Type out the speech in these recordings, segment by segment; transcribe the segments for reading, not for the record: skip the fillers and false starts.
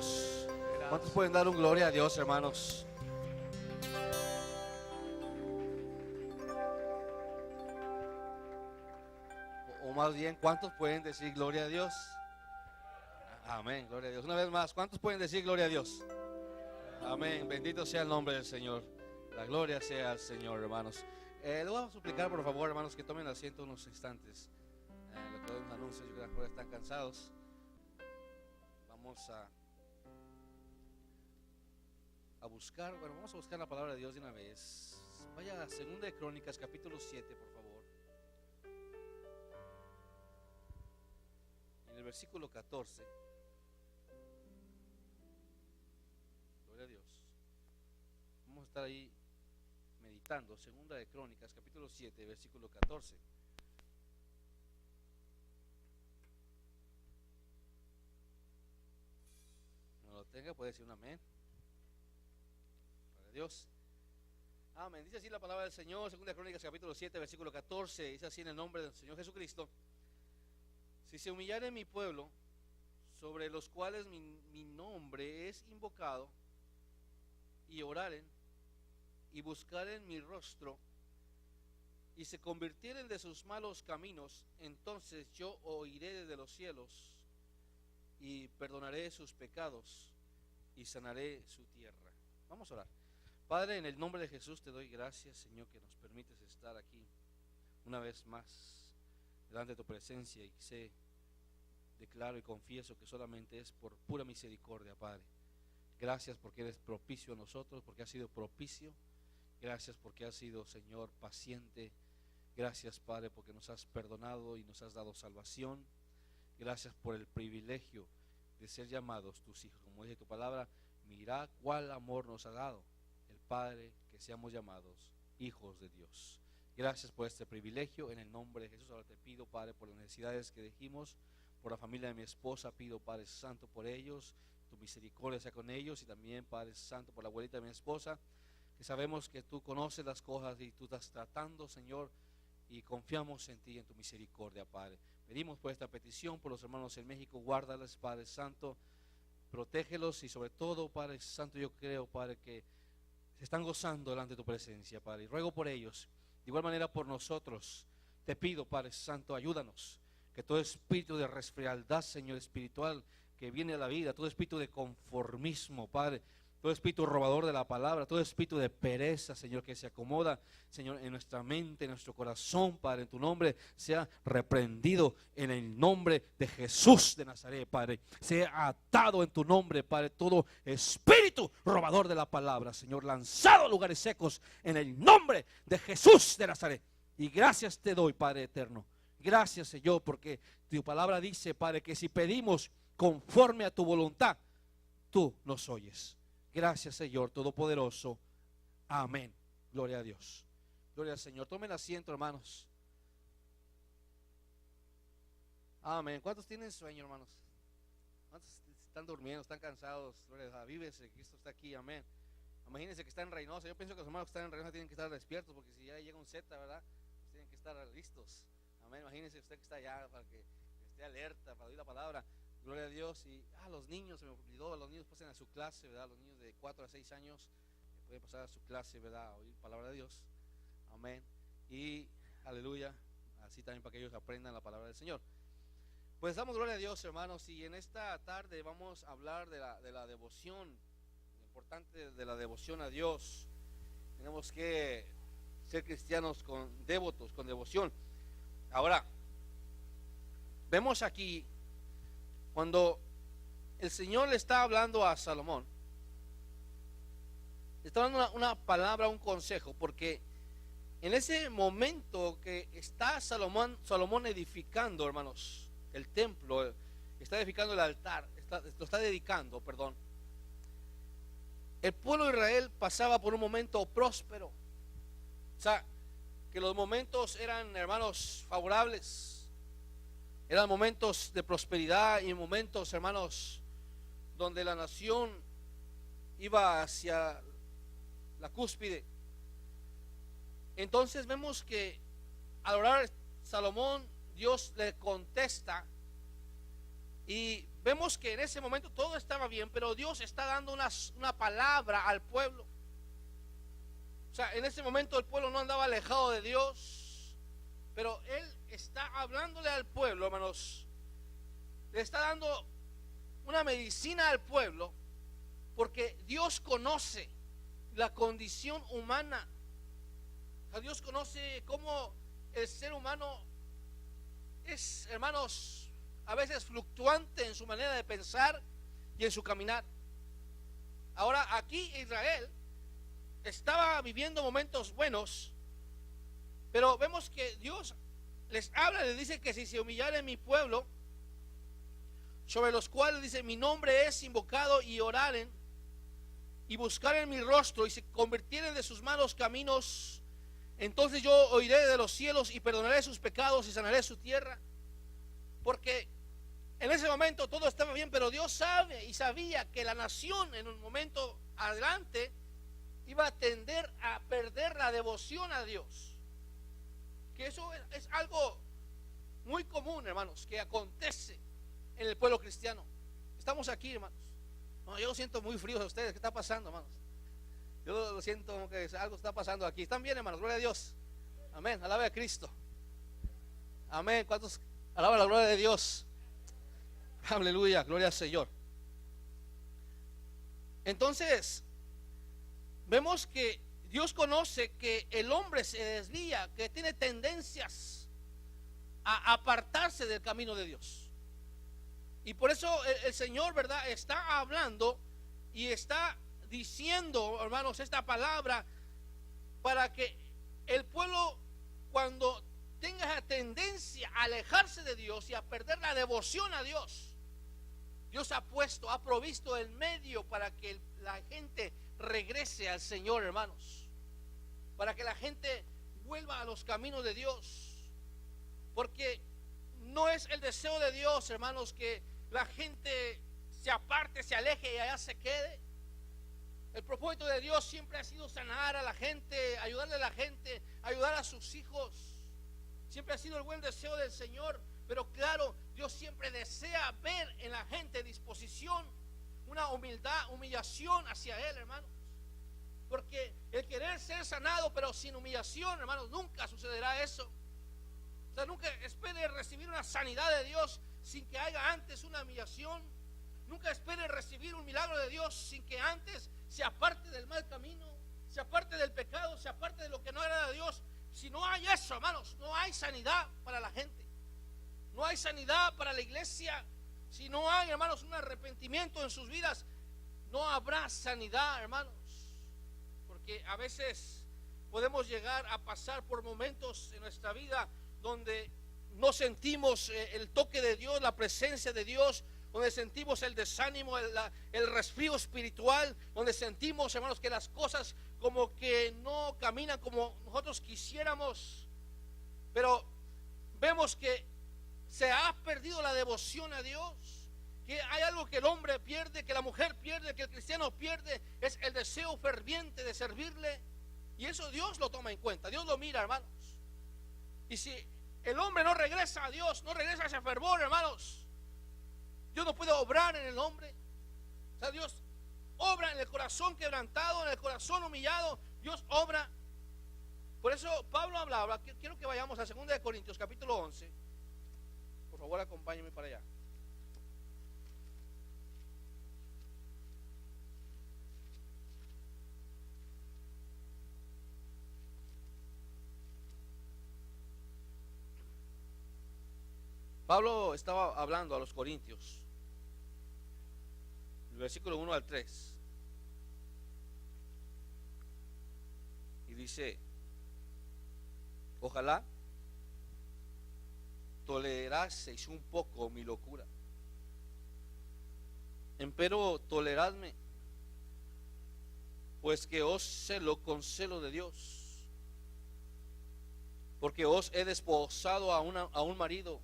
Dios? ¿Cuántos pueden dar un gloria a Dios, hermanos? O más bien, ¿cuántos pueden decir gloria a Dios? Amén, gloria a Dios. Una vez más, ¿cuántos pueden decir gloria a Dios? Amén, bendito sea el nombre del Señor. La gloria sea al Señor, hermanos. Le voy a suplicar, por favor, hermanos, que tomen asiento unos instantes. Lo que los anuncios, yo creo que ahora están cansados. Vamos a buscar, bueno, vamos a buscar la palabra de Dios de una vez. Vaya a 2 de Crónicas, capítulo 7, por favor. En el versículo 14. Gloria a Dios. Vamos a estar ahí meditando. 2 de Crónicas, capítulo 7, versículo 14. No lo tenga, puede decir un amén. Gloria a Dios. Amén. Dice así la palabra del Señor, 2 Crónicas, capítulo 7, versículo 14. Dice así en el nombre del Señor Jesucristo: si se humillare mi pueblo, sobre los cuales mi nombre es invocado, y oraren y buscaren mi rostro, y se convirtieren de sus malos caminos, entonces yo oiré desde los cielos y perdonaré sus pecados y sanaré su tierra. Vamos a orar. Padre, en el nombre de Jesús te doy gracias, Señor, que nos permites estar aquí una vez más delante de tu presencia, y sé, declaro y confieso que solamente es por pura misericordia, Padre. Gracias porque eres propicio a nosotros, porque has sido propicio. Gracias porque has sido, Señor, paciente. Gracias, Padre, porque nos has perdonado y nos has dado salvación. Gracias por el privilegio de ser llamados tus hijos. Como dice tu palabra, mira cuál amor nos ha dado el Padre, que seamos llamados hijos de Dios. Gracias por este privilegio, en el nombre de Jesús. Ahora te pido, Padre, por las necesidades que dijimos, por la familia de mi esposa, pido, Padre Santo, por ellos, tu misericordia sea con ellos, y también, Padre Santo, por la abuelita de mi esposa, que sabemos que tú conoces las cosas y tú estás tratando, Señor, y confiamos en ti, en tu misericordia, Padre. Pedimos por esta petición, por los hermanos en México, guárdales, Padre Santo, protégelos, y sobre todo, Padre Santo, yo creo, Padre, que se están gozando delante de tu presencia, Padre, y ruego por ellos. De igual manera por nosotros, te pido, Padre Santo, ayúdanos, que todo espíritu de resfrialdad, Señor, espiritual que viene a la vida, todo espíritu de conformismo, Padre, todo espíritu robador de la palabra, todo espíritu de pereza, Señor, que se acomoda, Señor, en nuestra mente, en nuestro corazón, Padre, en tu nombre, sea reprendido en el nombre de Jesús de Nazaret, Padre. Sea atado en tu nombre, Padre, todo espíritu robador de la palabra, Señor, lanzado a lugares secos en el nombre de Jesús de Nazaret. Y gracias te doy, Padre eterno. Gracias, Señor, porque tu palabra dice, Padre, que si pedimos conforme a tu voluntad, tú nos oyes. Gracias, Señor Todopoderoso. Amén. Gloria a Dios. Gloria al Señor. Tomen asiento, hermanos. Amén. ¿Cuántos tienen sueño, hermanos? ¿Cuántos están durmiendo, están cansados? Gloria a Dios. Avívese, Cristo está aquí. Amén. Imagínense que están en Reynosa. Yo pienso que los hermanos que están en Reynosa tienen que estar despiertos, porque si ya llega un Z, ¿verdad? Pues tienen que estar listos. Amén. Imagínense usted que está allá para que esté alerta, para oír la palabra. Gloria a Dios. Y los niños, se me olvidó, los niños pasen a su clase, ¿verdad? Los niños de 4 a 6 años pueden pasar a su clase, ¿verdad? A oír palabra de Dios. Amén. Y aleluya, así también para que ellos aprendan la palabra del Señor. Pues damos gloria a Dios, hermanos, y en esta tarde vamos a hablar de la devoción, lo importante de la devoción a Dios. Tenemos que ser cristianos devotos, con devoción. Ahora, vemos aquí cuando el Señor le está hablando a Salomón, le está dando una palabra, un consejo, porque en ese momento que está Salomón edificando, hermanos, el templo, está edificando el altar, lo está dedicando, perdón. El pueblo de Israel pasaba por un momento próspero, o sea, que los momentos eran, hermanos, favorables. Eran momentos de prosperidad y momentos, hermanos, donde la nación iba hacia la cúspide. Entonces vemos que al orar Salomón, Dios le contesta, y vemos que en ese momento todo estaba bien, pero Dios está dando una palabra al pueblo. O sea, en ese momento el pueblo no andaba alejado de Dios, pero Él está hablándole al pueblo, hermanos. Le está dando una medicina al pueblo, porque Dios conoce la condición humana. Dios conoce cómo el ser humano es, hermanos, a veces fluctuante en su manera de pensar y en su caminar. Ahora aquí Israel estaba viviendo momentos buenos, pero vemos que Dios les habla, les dice que si se humillare mi pueblo, sobre los cuales dice mi nombre es invocado, y oraren y buscaren mi rostro y se convirtieren de sus malos caminos, entonces yo oiré de los cielos y perdonaré sus pecados y sanaré su tierra. Porque en ese momento todo estaba bien, pero Dios sabe y sabía que la nación en un momento adelante iba a tender a perder la devoción a Dios. Que eso es algo muy común, hermanos, que acontece en el pueblo cristiano. Estamos aquí, hermanos. No, yo lo siento muy frío a ustedes. ¿Qué está pasando, hermanos? Yo lo siento como que algo está pasando aquí. ¿Están bien, hermanos? Gloria a Dios. Amén. Alaba a Cristo. Amén. ¿Cuántos alaban la gloria de Dios? Aleluya. Gloria al Señor. Entonces, vemos que Dios conoce que el hombre se desvía, que tiene tendencias a apartarse del camino de Dios. Y por eso el Señor, ¿verdad?, está hablando y está diciendo, hermanos, esta palabra para que el pueblo, cuando tenga esa tendencia a alejarse de Dios y a perder la devoción a Dios, Dios ha provisto el medio para que la gente regrese al Señor, hermanos, para que la gente vuelva a los caminos de Dios. Porque no es el deseo de Dios, hermanos, que la gente se aparte, se aleje y allá se quede. El propósito de Dios siempre ha sido sanar a la gente, ayudarle a la gente, ayudar a sus hijos. Siempre ha sido el buen deseo del Señor. Pero claro, Dios siempre desea ver en la gente disposición, una humillación hacia Él, hermanos. Porque el querer ser sanado pero sin humillación, hermanos, nunca sucederá eso. O sea, nunca espere recibir una sanidad de Dios sin que haya antes una humillación. Nunca espere recibir un milagro de Dios sin que antes se aparte del mal camino, se aparte del pecado, se aparte de lo que no agrada a Dios. Si no hay eso, hermanos, no hay sanidad para la gente. No hay sanidad para la iglesia. Si no hay, hermanos, un arrepentimiento en sus vidas, no habrá sanidad, hermanos. Porque a veces podemos llegar a pasar por momentos en nuestra vida donde no sentimos el toque de Dios, la presencia de Dios, donde sentimos el desánimo, el resfrío espiritual, donde sentimos, hermanos, que las cosas como que no caminan como nosotros quisiéramos. Pero vemos que se ha perdido la devoción a Dios, que hay algo que el hombre pierde, que la mujer pierde, que el cristiano pierde, es el deseo ferviente de servirle. Y eso Dios lo toma en cuenta, Dios lo mira, hermanos. Y si el hombre no regresa a Dios, no regresa a ese fervor, hermanos, Dios no puede obrar en el hombre. O sea, Dios obra en el corazón quebrantado, en el corazón humillado. Dios obra. Por eso Pablo hablaba. Quiero que vayamos a 2 Corintios capítulo 11. Por favor, acompáñenme para allá. Pablo estaba hablando a los corintios, el versículo 1 al 3, y dice: ojalá toleraseis un poco mi locura, empero toleradme, pues que os celo con celo de Dios, porque os he desposado a un marido,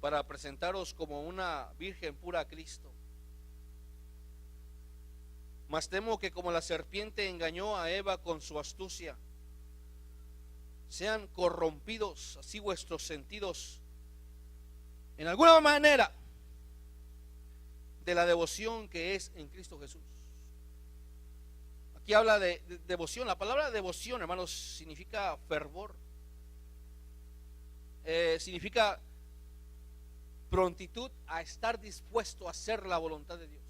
para presentaros como una virgen pura a Cristo. Mas temo que como la serpiente engañó a Eva con su astucia, sean corrompidos así vuestros sentidos en alguna manera, de la devoción que es en Cristo Jesús. Aquí habla de devoción. La palabra devoción, hermanos, significa fervor. Significa prontitud a estar dispuesto a hacer la voluntad de Dios.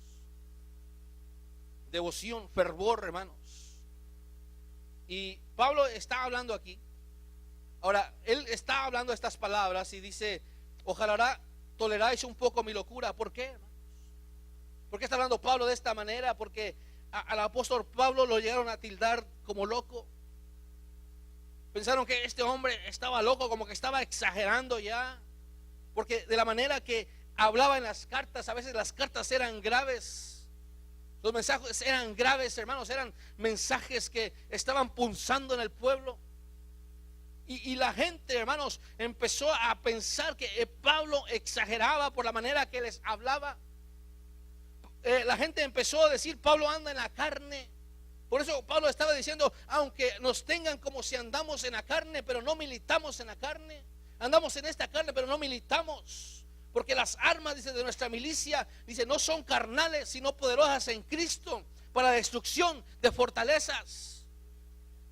Devoción, fervor, hermanos. Y Pablo está hablando aquí. Ahora, él está hablando estas palabras y dice: ojalá toleráis un poco mi locura. ¿Por qué, hermanos? ¿Por qué está hablando Pablo de esta manera? Porque al apóstol Pablo lo llegaron a tildar como loco. Pensaron que este hombre estaba loco, como que estaba exagerando ya. Porque de la manera que hablaba en las cartas, a veces las cartas eran graves. Los mensajes eran graves, hermanos, eran mensajes que estaban punzando en el pueblo. Y la gente, hermanos, empezó a pensar que Pablo exageraba por la manera que les hablaba. La gente empezó a decir: Pablo anda en la carne. Por eso Pablo estaba diciendo: aunque nos tengan como si andamos en la carne, pero no militamos en la carne. Andamos en esta carne, pero no militamos. Porque las armas, dice, de nuestra milicia, dice, no son carnales, sino poderosas en Cristo para la destrucción de fortalezas.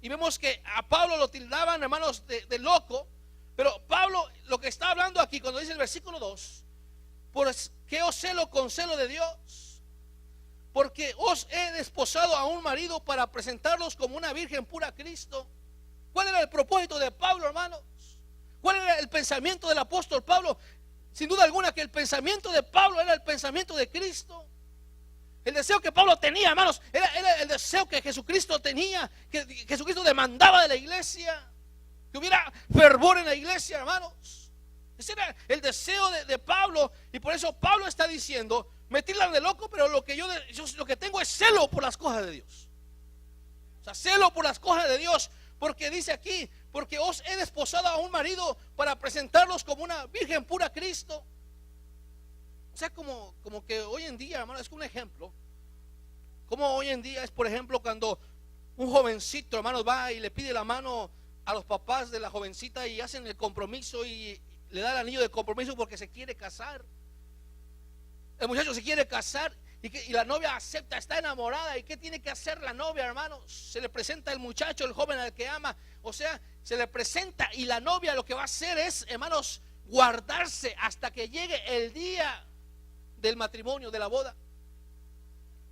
Y vemos que a Pablo lo tildaban, hermanos, de loco. Pero Pablo lo que está hablando aquí, cuando dice el versículo 2: pues que os celo con celo de Dios, porque os he desposado a un marido para presentarlos como una virgen pura a Cristo. ¿Cuál era el propósito de Pablo, hermanos? ¿Cuál era el pensamiento del apóstol Pablo? Sin duda alguna que el pensamiento de Pablo era el pensamiento de Cristo. El deseo que Pablo tenía, hermanos, era el deseo que Jesucristo tenía, que Jesucristo demandaba de la iglesia, que hubiera fervor en la iglesia, hermanos. Ese era el deseo de Pablo. Y por eso Pablo está diciendo: me tildan de loco, pero lo que yo lo que tengo es celo por las cosas de Dios. O sea, celo por las cosas de Dios. Porque dice aquí: porque os he desposado a un marido para presentarlos como una virgen pura a Cristo. O sea, como que hoy en día, hermano, es un ejemplo. Como hoy en día es, por ejemplo, cuando un jovencito, hermano, va y le pide la mano a los papás de la jovencita y hacen el compromiso y le da el anillo de compromiso porque se quiere casar. El muchacho se quiere casar y la novia acepta, está enamorada. ¿Y qué tiene que hacer la novia, hermanos? Se le presenta el muchacho, el joven al que ama. O sea, se le presenta, y la novia lo que va a hacer es, hermanos, guardarse hasta que llegue el día del matrimonio, de la boda.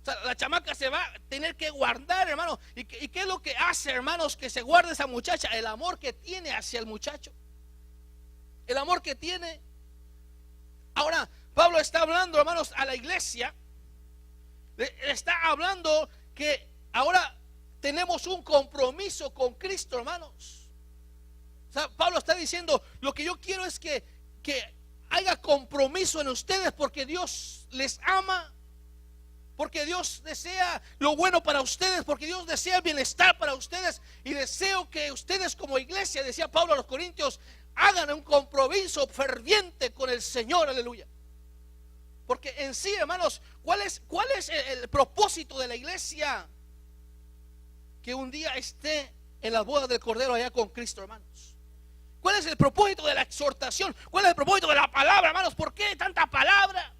O sea, la chamaca se va a tener que guardar, hermanos. ¿Y qué es lo que hace, hermanos, que se guarde esa muchacha? El amor que tiene hacia el muchacho. El amor que tiene. Ahora, Pablo está hablando, hermanos, a la iglesia. Está hablando que ahora tenemos un compromiso con Cristo, hermanos. O sea, Pablo está diciendo: lo que yo quiero es que haya compromiso en ustedes, porque Dios les ama, porque Dios desea lo bueno para ustedes, porque Dios desea el bienestar para ustedes. Y deseo que ustedes como iglesia, decía Pablo a los Corintios, hagan un compromiso ferviente con el Señor, aleluya. Porque en sí, hermanos, ¿cuál es el propósito de la iglesia? Que un día esté en las bodas del Cordero allá con Cristo, hermanos. ¿Cuál es el propósito de la exhortación? ¿Cuál es el propósito de la palabra, hermanos? ¿Por qué tanta palabra?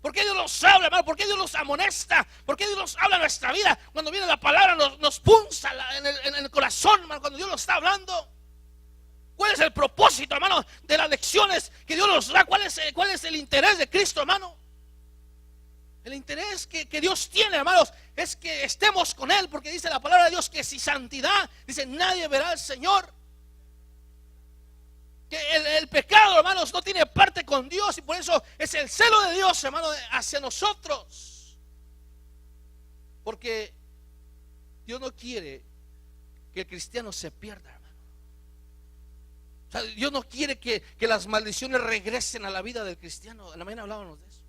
¿Por qué Dios nos habla, hermanos? ¿Por qué Dios nos amonesta? ¿Por qué Dios nos habla en nuestra vida? Cuando viene la palabra nos punza en el corazón, hermano, cuando Dios nos está hablando. ¿Cuál es el propósito, hermano, de las lecciones que Dios nos da? ¿Cuál es el interés de Cristo, hermano? El interés que Dios tiene, hermanos, es que estemos con Él, porque dice la palabra de Dios que sin santidad, dice, nadie verá al Señor. Que el pecado, hermanos, no tiene parte con Dios, y por eso es el celo de Dios, hermano, hacia nosotros. Porque Dios no quiere que el cristiano se pierda, hermano. O sea, Dios no quiere que las maldiciones regresen a la vida del cristiano. En la mañana hablábamos de eso.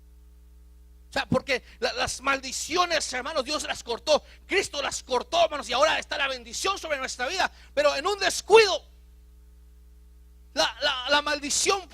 O sea, porque las maldiciones, hermanos, Dios las cortó. Cristo las cortó, hermanos, y ahora está la bendición sobre nuestra vida. Pero en un descuido, la maldición